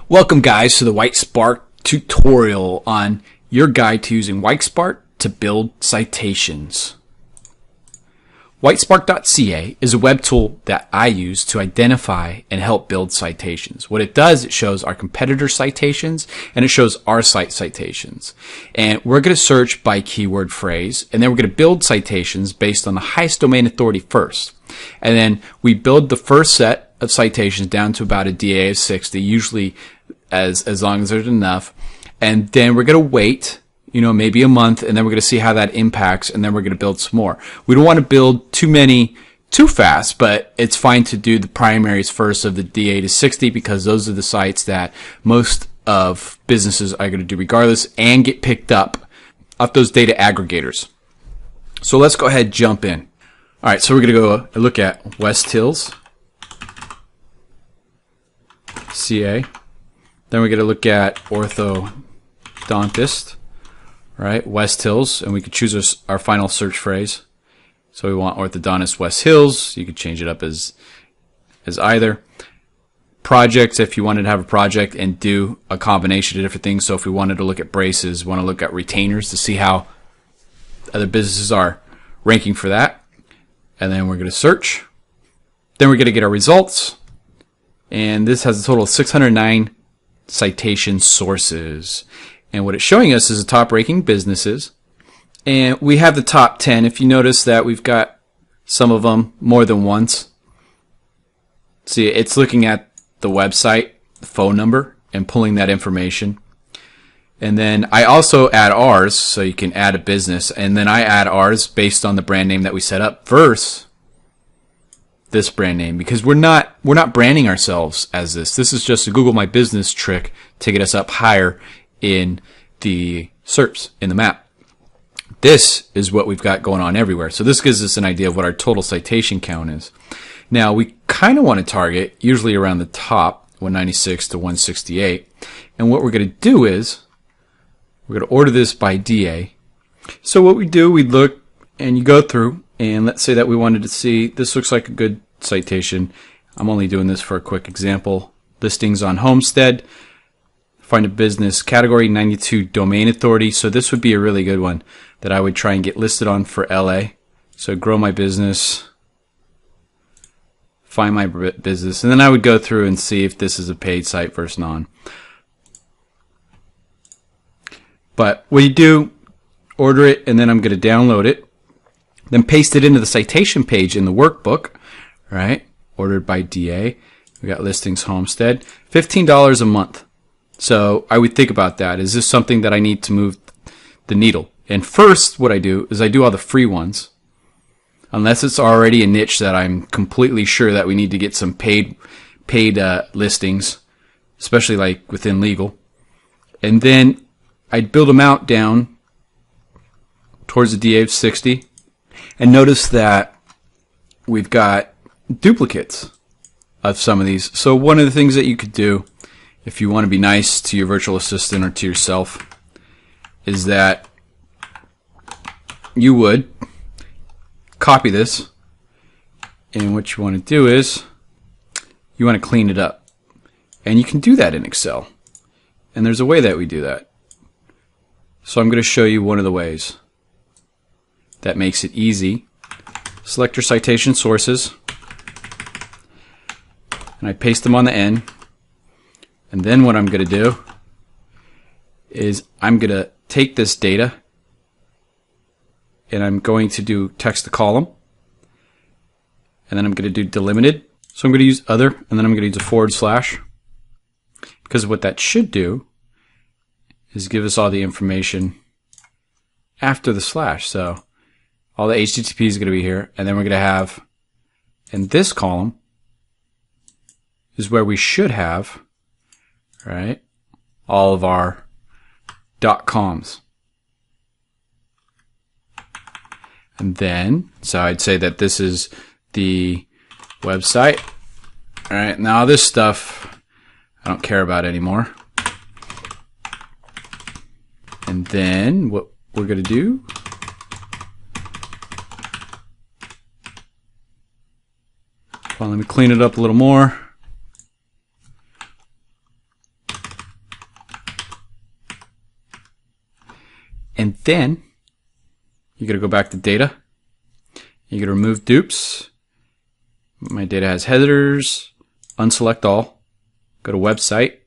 Welcome guys to the Whitespark tutorial on your guide to using Whitespark to build citations. Whitespark.ca is a web tool that I use to identify and help build citations. What it does, it shows our competitor citations and it shows our site citations. And we're going to search by keyword phrase, and then we're going to build citations based on the highest domain authority first. And then we build the first set of citations down to about a DA of 60, usually as long as there's enough. And then we're going to wait, maybe a month, and then we're going to see how that impacts, and then we're going to build some more. We don't want to build too many too fast, but it's fine to do the primaries first of the DA to 60 because those are the sites that most of businesses are going to do regardless and get picked up off those data aggregators. So let's go ahead and jump in. All right, so we're going to go look at West Hills, CA. Then we're going to look at orthodontist, right? West Hills, and we could choose our final search phrase. So we want orthodontist West Hills. You could change it up as either. Projects, if you wanted to have a project and do a combination of different things. So if we wanted to look at braces, want to look at retainers to see how other businesses are ranking for that. And then we're going to search. Then we're going to get our results. And this has a total of 609 citation sources. And what it's showing us is the top ranking businesses. And we have the top 10. If you notice that we've got some of them more than once. See, it's looking at the website, the phone number, and pulling that information. And then I also add ours, so you can add a business. And then I add ours based on the brand name that we set up versus this brand name, because we're not branding ourselves as this. This is just a Google My Business trick to get us up higher in the SERPs, in the map. This is what we've got going on everywhere. So this gives us an idea of what our total citation count is. Now we kind of want to target usually around the top, 196 to 168. And what we're going to do is we're going to order this by DA. So what we do, we look and you go through, and let's say that we wanted to see, this looks like a good citation. I'm only doing this for a quick example. Listings on Homestead. Find a business category, 92 domain authority. So this would be a really good one that I would try and get listed on for LA. So grow my business, find my business, and then I would go through and see if this is a paid site versus non. But what you do, order it, and then I'm going to download it. Then paste it into the citation page in the workbook, right? Ordered by DA. We got listings Homestead. $15 a month. So I would think about that. Is this something that I need to move the needle? And first, what I do is I do all the free ones. Unless it's already a niche that I'm completely sure that we need to get some paid listings, especially like within legal. And then I'd build them out down towards the DA of 60. And notice that we've got duplicates of some of these. So one of the things that you could do if you want to be nice to your virtual assistant or to yourself is that you would copy this, and what you want to do is you want to clean it up. And you can do that in Excel. And there's a way that we do that. So I'm going to show you one of the ways that makes it easy. Select your citation sources, and I paste them on the end. And then what I'm going to do is I'm going to take this data and I'm going to do text to column, and then I'm going to do delimited. So I'm going to use other, and then I'm going to use a forward slash, because what that should do is give us all the information after the slash. So all the HTTP is going to be here, and then we're going to have, in this column is where we should have, right, all of our .coms. And then, so I'd say that this is the website. All right, now this stuff I don't care about anymore. And then what we're going to do, well, let me clean it up a little more. And then you got to go back to data. You got to remove dupes. My data has headers. Unselect all. Go to website.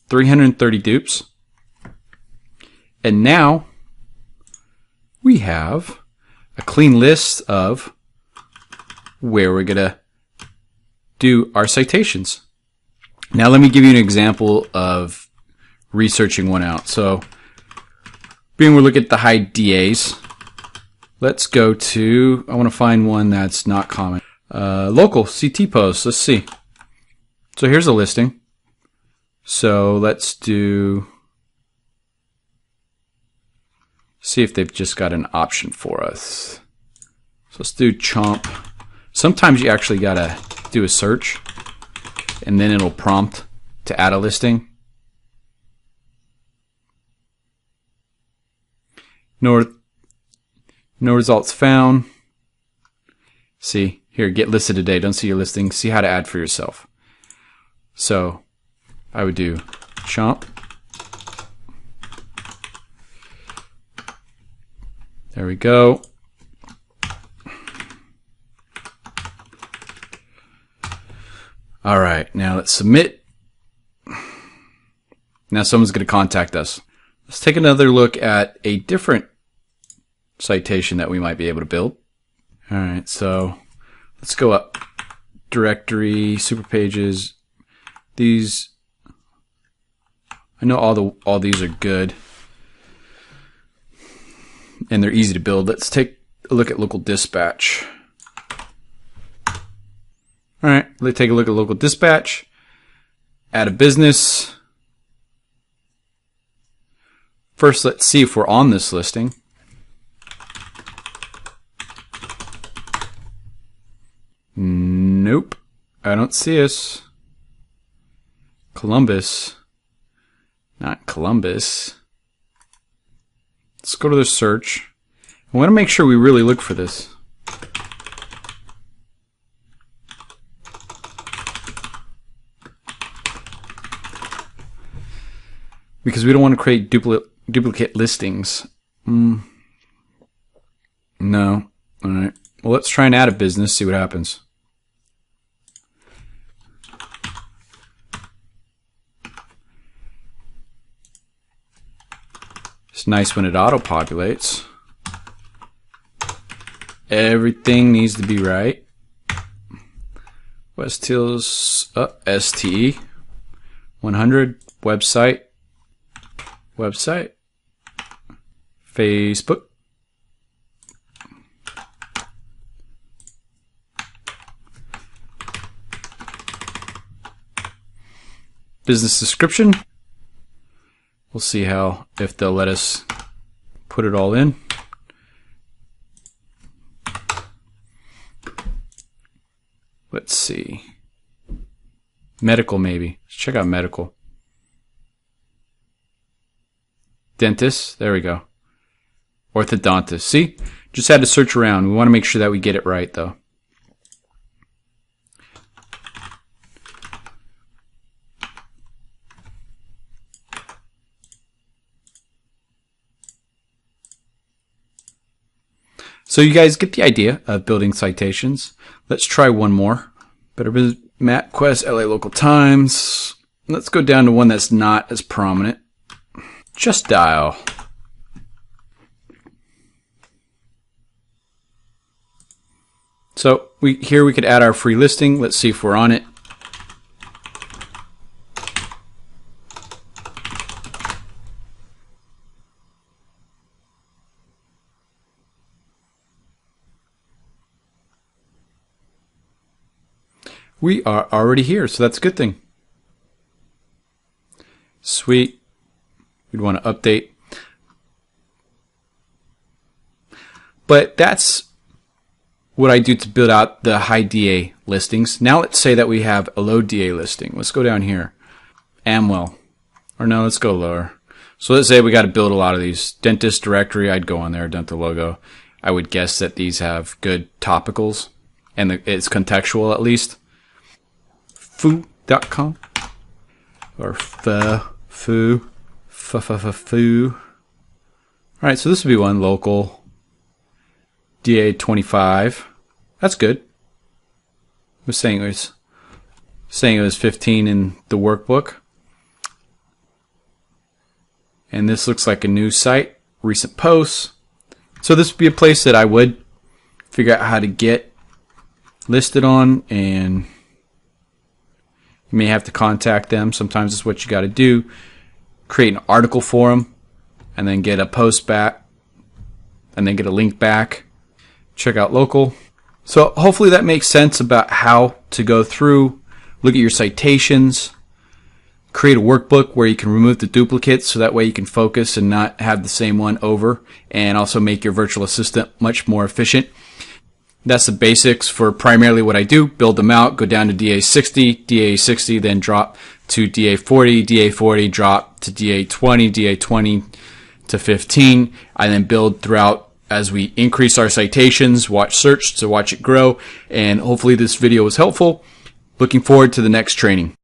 330 dupes. And now we have a clean list of where we're going to do our citations. Now let me give you an example of researching one out. So being we're looking at the high DAs, let's go to, I want to find one that's not common. Local CT posts, let's see. So here's a listing. So let's do, see if they've just got an option for us. So let's do chomp. Sometimes you actually gotta do a search and then it'll prompt to add a listing. No results found. See, here, get listed today. Don't see your listing. See how to add for yourself. So I would do chomp. There we go. All right, now let's submit. Now someone's going to contact us. Let's take another look at a different citation that we might be able to build. All right, so let's go up. Directory, super pages. These, I know all these are good, and they're easy to build. Let's take a look at local dispatch. All right, let's take a look at local dispatch. Add a business. First, let's see if we're on this listing. Nope, I don't see us. Columbus, not Columbus. Let's go to the search. I want to make sure we really look for this. Because we don't want to create duplicate listings. No. All right. Well, let's try and add a business, see what happens. It's nice when it auto-populates. Everything needs to be right. West Hills, STE, 100, website. Website, Facebook, business description. We'll see if they'll let us put it all in. Let's see. Medical, maybe. Let's check out medical. Dentist, there we go. Orthodontist. See? Just had to search around. We want to make sure that we get it right, though. So you guys get the idea of building citations. Let's try one more. Better Business, MapQuest, LA Local Times. Let's go down to one that's not as prominent. Just dial. So here we could add our free listing. Let's see if we're on it. We are already here, so that's a good thing. Sweet. We'd want to update. But that's what I do to build out the high DA listings. Now let's say that we have a low DA listing. Let's go down here. Amwell. Or no, let's go lower. So let's say we got to build a lot of these. Dentist directory, I'd go on there, dental logo. I would guess that these have good topicals, and it's contextual at least. Foo.com or foo. Foo. Alright, so this would be one local. DA 25. That's good. It was saying it was 15 in the workbook. And this looks like a new site, recent posts. So this would be a place that I would figure out how to get listed on, and you may have to contact them. Sometimes it's what you got to do. Create an article for them, and then get a post back, and then get a link back. Check out local. So hopefully that makes sense about how to go through, look at your citations, create a workbook where you can remove the duplicates so that way you can focus and not have the same one over, and also make your virtual assistant much more efficient. That's the basics for primarily what I do. Build them out, go down to DA60, DA60, then drop to DA40, DA40, drop to DA20, DA20 to 15, and then build throughout as we increase our citations, watch search to watch it grow, and hopefully this video was helpful. Looking forward to the next training.